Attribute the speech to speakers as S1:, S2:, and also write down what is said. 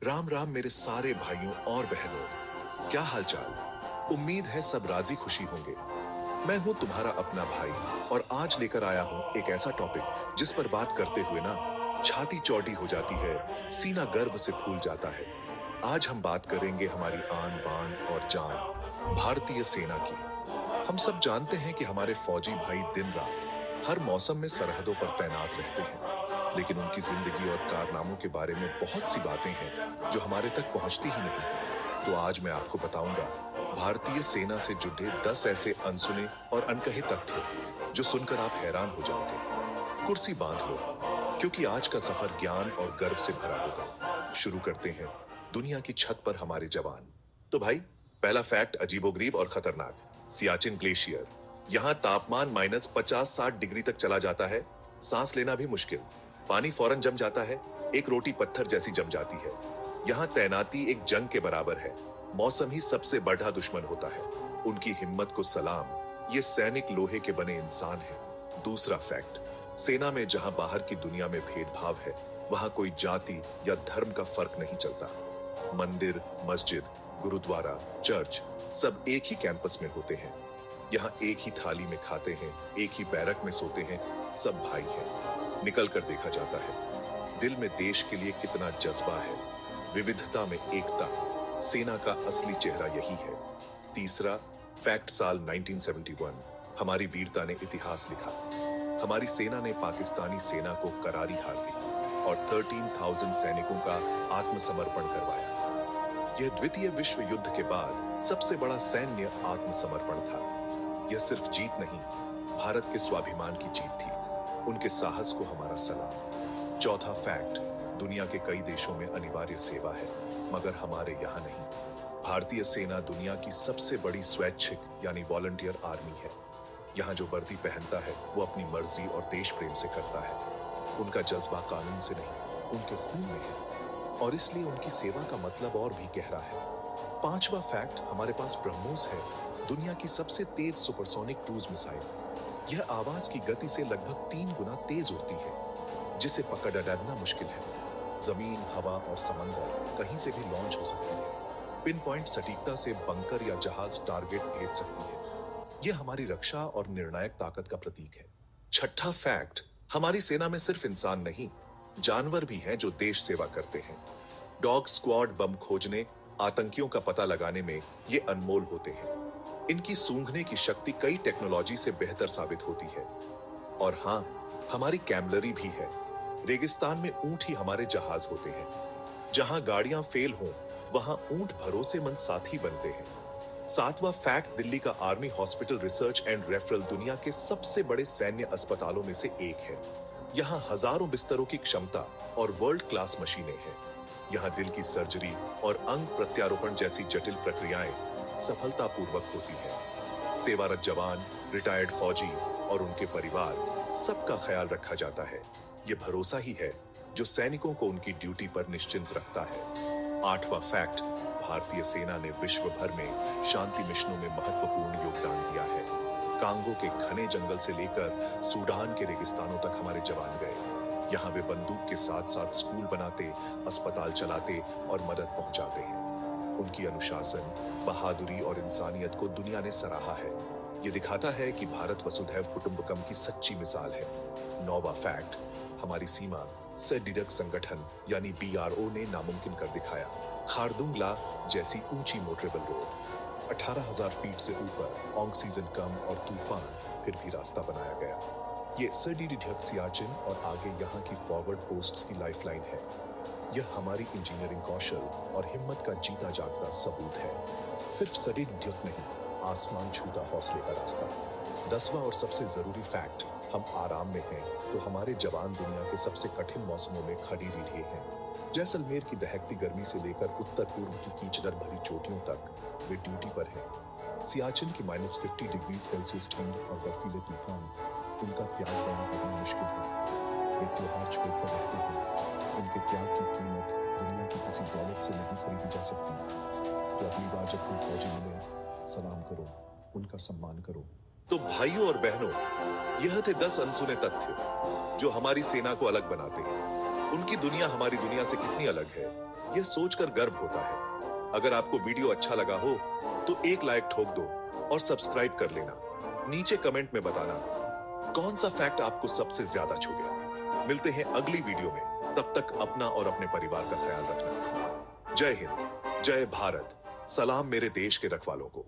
S1: राम राम मेरे सारे भाइयों और बहनों, क्या हालचाल। उम्मीद है सब राजी खुशी होंगे। मैं हूं तुम्हारा अपना भाई और आज लेकर आया हूं एक ऐसा टॉपिक जिस पर बात करते हुए ना छाती चौड़ी हो जाती है, सीना गर्व से फूल जाता है। आज हम बात करेंगे हमारी आन बान और जान, भारतीय सेना की। हम सब जानते हैं कि हमारे फौजी भाई दिन रात हर मौसम में सरहदों पर तैनात रहते हैं, लेकिन उनकी जिंदगी और कारनामों के बारे में बहुत सी बातें हैं जो हमारे तक पहुंचती ही नहीं। तो आज मैं आपको बताऊंगा भारतीय सेना से जुड़े 10 ऐसे अनसुने और अनकहे तथ्य जो सुनकर आप हैरान हो जाओगे। कुर्सी बांध लो, क्योंकि आज का सफर ज्ञान और गर्व से भरा होगा। शुरू करते हैं दुनिया की छत पर हमारे जवान। तो भाई, पहला फैक्ट अजीबोगरीब और खतरनाक। सियाचिन ग्लेशियर। यहाँ तापमान -50-60 डिग्री तक चला जाता है, सांस लेना भी मुश्किल। पानी फौरन जम जाता है, एक रोटी पत्थर जैसी जम जाती है। यहाँ तैनाती एक जंग के बराबर है, मौसम ही सबसे बड़ा दुश्मन होता है। उनकी हिम्मत को सलाम, ये सैनिक लोहे के बने इंसान हैं। दूसरा फैक्ट, सेना में जहां बाहर की दुनिया में भेदभाव है, वहां कोई जाति या धर्म का फर्क नहीं चलता। मंदिर, मस्जिद, गुरुद्वारा, चर्च सब एक ही कैंपस में होते हैं। यहाँ एक ही थाली में खाते हैं, एक ही बैरक में सोते हैं, सब भाई हैं। निकल कर देखा जाता है दिल में देश के लिए कितना जज्बा है, विविधता में एकता। सेना का असली चेहरा यही है। तीसरा फैक्ट, साल 1971 हमारी वीरता ने इतिहास लिखा। हमारी सेना ने पाकिस्तानी सेना को करारी हार दी और 13,000 सैनिकों का आत्मसमर्पण करवाया। यह द्वितीय विश्व युद्ध के बाद सबसे बड़ा सैन्य आत्मसमर्पण था। यह सिर्फ जीत नहीं, भारत के स्वाभिमान की जीत थी। उनके साहस को हमारा सलाम। चौथा फैक्ट, दुनिया के कई देशों में अनिवार्य सेवा है, मगर हमारे यहाँ नहीं। भारतीय सेना दुनिया की सबसे बड़ी स्वैच्छिक यानी वॉलंटियर आर्मी है। यहाँ जो वर्दी पहनता है वो अपनी मर्जी और देश प्रेम से करता है। उनका जज्बा कानून से नहीं, उनके खून में है, और इसलिए उनकी सेवा का मतलब और भी गहरा है। पांचवा फैक्ट, हमारे पास ब्रह्मोस है, दुनिया की सबसे तेज सुपरसोनिक क्रूज मिसाइल। यह आवाज की गति से लगभग 3 गुना तेज उड़ती है, जिसे पकड़ डरना मुश्किल है। जमीन, हवा और समंदर कहीं से भी लॉन्च हो सकती है। पिन पॉइंट सटीकता से बंकर या जहाज टारगेट भेज सकती है। यह हमारी रक्षा और निर्णायक ताकत का प्रतीक है। छठा फैक्ट, हमारी सेना में सिर्फ इंसान नहीं, जानवर भी हैं जो देश सेवा करते हैं। डॉग स्क्वाड बम खोजने, आतंकियों का पता लगाने में ये अनमोल होते हैं। इनकी सूंघने की शक्ति कई टेक्नोलॉजी से बेहतर साबित होती है। और हां, हमारी कैमलरी भी है। रेगिस्तान में ऊंट ही हमारे जहाज होते हैं। जहां गाड़ियां फेल हों, वहां ऊंट भरोसेमंद साथी बनते हैं। सातवां फैक्ट, दिल्ली का army hospital research and referral दुनिया के सबसे बड़े सैन्य अस्पतालों में से एक है। यहाँ हजारों बिस्तरों की क्षमता और वर्ल्ड क्लास मशीनें हैं। यहाँ दिल की सर्जरी और अंग प्रत्यारोपण जैसी जटिल प्रक्रियाएं सफलतापूर्वक होती हैं। सेवारत जवान, रिटायर्ड फौजी और उनके परिवार, सबका ख्याल रखा जाता है। ये भरोसा ही है जो सैनिकों को उनकी ड्यूटी पर निश्चिंत रखता है। आठवां फैक्ट, भारतीय सेना ने विश्व भर में शांति मिशनों में महत्वपूर्ण योगदान दिया है। कांगो के घने जंगल से लेकर सूडान के रेगिस्तानों तक हमारे जवान गए। यहाँ वे बंदूक के साथ साथ स्कूल बनाते, अस्पताल चलाते और मदद पहुंचाते हैं। उनकी अनुशासन, बहादुरी और इंसानियत को दुनिया ने सराहा है। ये दिखाता है कि भारत वसुधैव कुटुंबकम की सच्ची मिसाल है। नौवां फैक्ट, हमारी सीमा सैडिडक संगठन यानी BRO ने नामुमकिन कर दिखाया। खारदुंगला जैसी ऊंची मोटरेबल रोड, 18,000 फीट से ऊपर, ऑन सीजन कम और तूफान, फिर भी रास्ता बनाया गया। ये सैडिडक सियाचिन और आगे यहाँ की फॉरवर्ड पोस्ट्स की लाइफलाइन है। यह हमारी इंजीनियरिंग कौशल और हिम्मत का जीता जागता सबूत है। सिर्फ सैडिडक नहीं, आसमान छूता हौसले का रास्ता। 10वां और सबसे जरूरी फैक्ट, हम आराम में हैं तो हमारे जवान दुनिया के सबसे कठिन मौसमों में खड़ी रीढ़े हैं। जैसलमेर की दहकती गर्मी से लेकर उत्तर पूर्व की कीचड़ भरी चोटियों तक वे ड्यूटी पर हैं। सियाचिन की -50 डिग्री सेल्सियस ठंड और बर्फीले तूफान, उनका त्याग बयां करना मुश्किल है। वे त्योहार छोड़कर रहते हैं। उनके त्याग की कीमत दुनिया की किसी दौलत से नहीं खरीदी जा सकती। तो अगली बार जब कोई फौजी मिले, सलाम करो, उनका सम्मान करो। तो भाइयों और बहनों, यह थे 10 अनसुने तथ्य जो हमारी सेना को अलग बनाते हैं। उनकी दुनिया हमारी दुनिया से कितनी अलग है, यह सोचकर गर्व होता है। अगर आपको वीडियो अच्छा लगा हो तो एक लाइक ठोक दो और सब्सक्राइब कर लेना। नीचे कमेंट में बताना कौन सा फैक्ट आपको सबसे ज्यादा छू गया। मिलते हैं अगली वीडियो में, तब तक अपना और अपने परिवार का ख्याल रखना। जय हिंद, जय भारत, सलाम मेरे देश के रखवालों को।